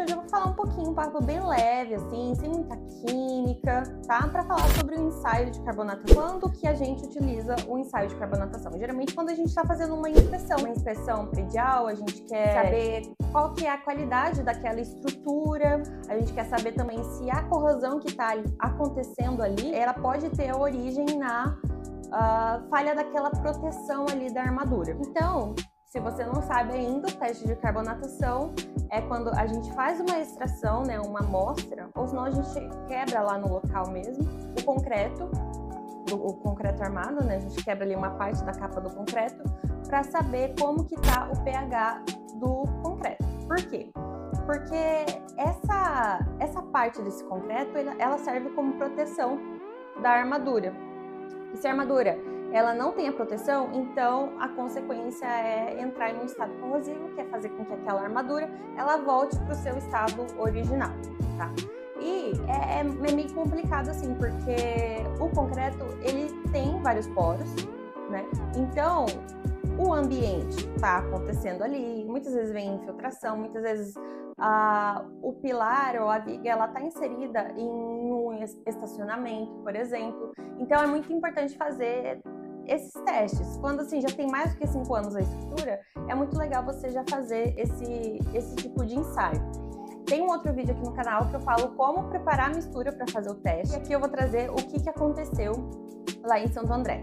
Gente, hoje eu vou falar um pouquinho, um papo bem leve, assim, sem muita química, tá? Para falar sobre o ensaio de carbonatação. Quando que a gente utiliza o ensaio de carbonatação? Geralmente quando a gente está fazendo uma inspeção predial, a gente quer saber qual que é a qualidade daquela estrutura, a gente quer saber também se a corrosão que está acontecendo ali, ela pode ter origem na falha daquela proteção ali da armadura. Então, se você não sabe ainda, o teste de carbonatação é quando a gente faz uma extração, né, uma amostra, ou senão a gente quebra lá no local mesmo o concreto armado, né? A gente quebra ali uma parte da capa do concreto para saber como que tá o pH do concreto. Por quê? Porque essa parte desse concreto, ela serve como proteção da armadura. E se a armadura ela não tem a proteção, então a consequência é entrar em um estado corrosivo, que é fazer com que aquela armadura ela volte para o seu estado original, tá? E é meio complicado assim, porque o concreto ele tem vários poros, né? Então o ambiente está acontecendo ali, muitas vezes vem infiltração, muitas vezes o pilar ou a viga ela está inserida em um estacionamento, por exemplo. Então é muito importante fazer esses testes. Quando assim já tem mais do que 5 anos a estrutura, é muito legal você já fazer esse tipo de ensaio. Tem um outro vídeo aqui no canal que eu falo como preparar a mistura para fazer o teste. E aqui eu vou trazer o que aconteceu lá em Santo André.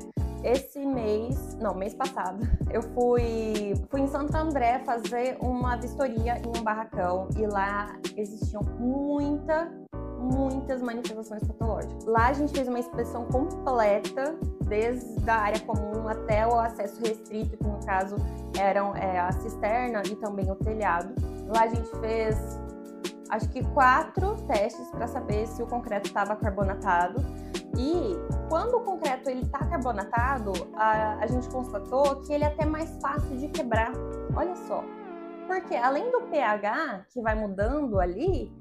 Mês passado, eu fui em Santo André fazer uma vistoria em um barracão e lá existiam muitas manifestações patológicas. Lá a gente fez uma inspeção completa, desde a área comum até o acesso restrito, que no caso eram a cisterna e também o telhado. Lá a gente fez, acho que 4 testes para saber se o concreto estava carbonatado. E quando o concreto ele está carbonatado, a gente constatou que ele é até mais fácil de quebrar. Olha só, porque além do pH que vai mudando ali,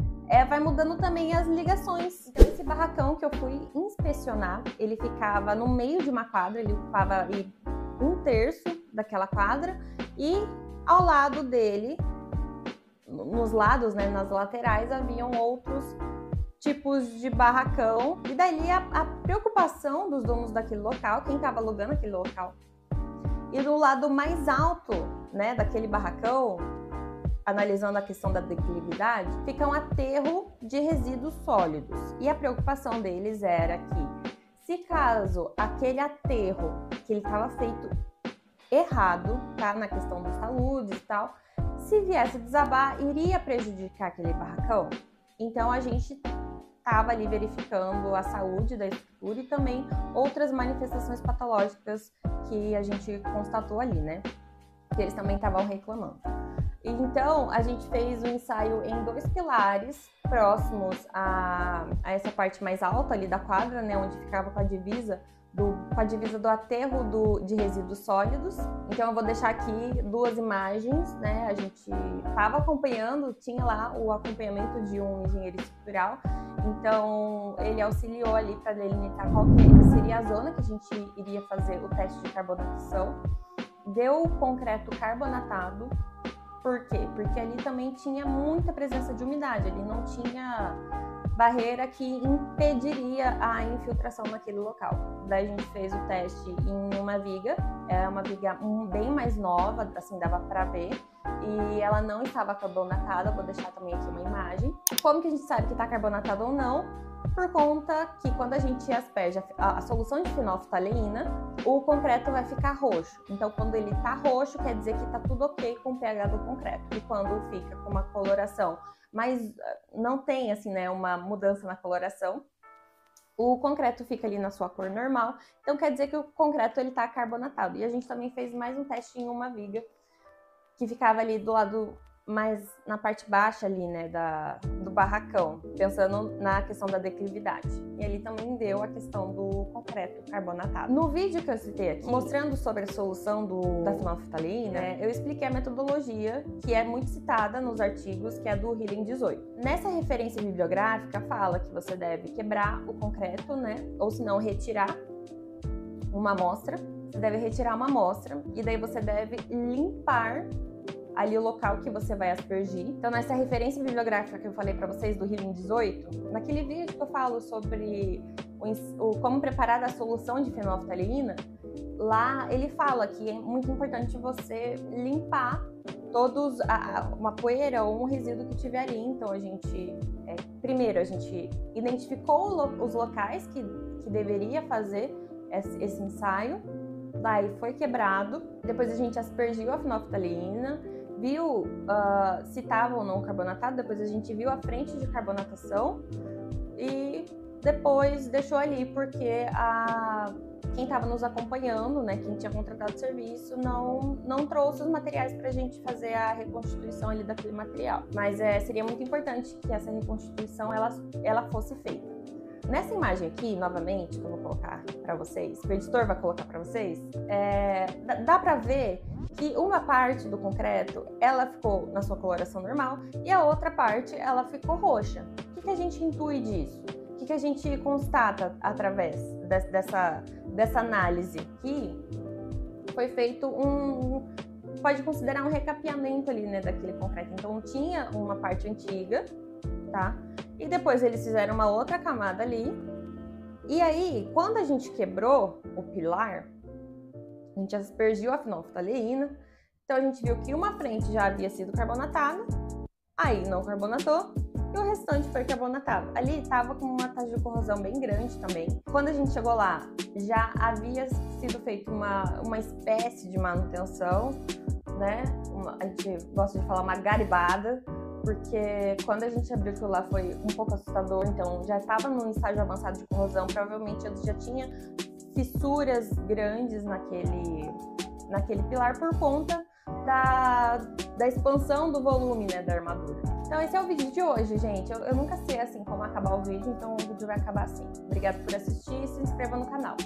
vai mudando também as ligações. Então esse barracão que eu fui inspecionar, ele ficava no meio de uma quadra, ele ocupava ali 1/3 daquela quadra e ao lado dele, nos lados, né, nas laterais, haviam outros tipos de barracão. E daí a preocupação dos donos daquele local, quem estava alugando aquele local, e do lado mais alto, né, daquele barracão, analisando a questão da declividade, fica um aterro de resíduos sólidos. E a preocupação deles era que, se caso aquele aterro, que ele estava feito errado, tá, na questão dos taludes e tal, se viesse desabar, iria prejudicar aquele barracão. Então a gente estava ali verificando a saúde da estrutura e também outras manifestações patológicas que a gente constatou ali, né? Que eles também estavam reclamando. Então, a gente fez um ensaio em 2 pilares próximos a essa parte mais alta ali da quadra, né? Onde ficava com a divisa do aterro de resíduos sólidos. Então eu vou deixar aqui 2 imagens, né? A gente estava acompanhando, tinha lá o acompanhamento de um engenheiro estrutural, então ele auxiliou ali para delimitar qual que seria a zona que a gente iria fazer o teste de carbonatação. Deu o concreto carbonatado. Por quê? Porque ali também tinha muita presença de umidade, ali não tinha barreira que impediria a infiltração naquele local. Daí a gente fez o teste em uma viga, é uma viga bem mais nova, assim dava para ver, e ela não estava carbonatada. Vou deixar também aqui uma imagem. Como que a gente sabe que está carbonatado ou não? Por conta que quando a gente asperge a solução de fenolftaleína, o concreto vai ficar roxo. Então, quando ele está roxo, quer dizer que está tudo ok com o pH do concreto. E quando fica com uma coloração, mas não tem assim, né, uma mudança na coloração, o concreto fica ali na sua cor normal. Então, quer dizer que o concreto ele está carbonatado. E a gente também fez mais um teste em uma viga que ficava ali do lado mais na parte baixa ali, né, do barracão, pensando na questão da declividade. E ali também deu a questão do concreto carbonatado. No vídeo que eu citei aqui, mostrando sobre a solução da fenolftaleína, eu expliquei a metodologia que é muito citada nos artigos, que é do Healing 18. Nessa referência bibliográfica fala que você deve quebrar o concreto, né, ou se não retirar uma amostra. Você deve retirar uma amostra e daí você deve limpar ali o local que você vai aspergir. Então, nessa referência bibliográfica que eu falei para vocês do Healing 18, naquele vídeo que eu falo sobre como preparar a solução de fenolftaleína, lá ele fala que é muito importante você limpar uma poeira ou um resíduo que tiver ali. Então, primeiro a gente identificou os locais que deveria fazer esse ensaio, daí foi quebrado, depois a gente aspergiu a fenolftaleína, viu se estava ou não carbonatado, depois a gente viu a frente de carbonatação e depois deixou ali porque quem estava nos acompanhando, né, quem tinha contratado o serviço, não trouxe os materiais para a gente fazer a reconstituição ali daquele material. Mas seria muito importante que essa reconstituição ela fosse feita. Nessa imagem aqui, novamente, que eu vou colocar para vocês, que o editor vai colocar para vocês, dá para ver que uma parte do concreto, ela ficou na sua coloração normal e a outra parte, ela ficou roxa. O que a gente intui disso? O que a gente constata através dessa análise? Que foi feito pode considerar um recapeamento ali, né, daquele concreto. Então, tinha uma parte antiga, tá? E depois eles fizeram uma outra camada ali. E aí, quando a gente quebrou o pilar, a gente aspergiu a fenolftaleína. Então, a gente viu que uma frente já havia sido carbonatada, aí não carbonatou, e o restante foi carbonatado. Ali estava com uma taxa de corrosão bem grande também. Quando a gente chegou lá, já havia sido feita uma espécie de manutenção, né? A gente gosta de falar uma garibada, porque quando a gente abriu aquilo lá foi um pouco assustador. Então, já estava num estágio avançado de corrosão, provavelmente já tinha fissuras grandes naquele pilar por conta da expansão do volume, né, da armadura. Então, esse é o vídeo de hoje, gente. Eu nunca sei, assim, como acabar o vídeo, então o vídeo vai acabar assim. Obrigada por assistir e se inscreva no canal.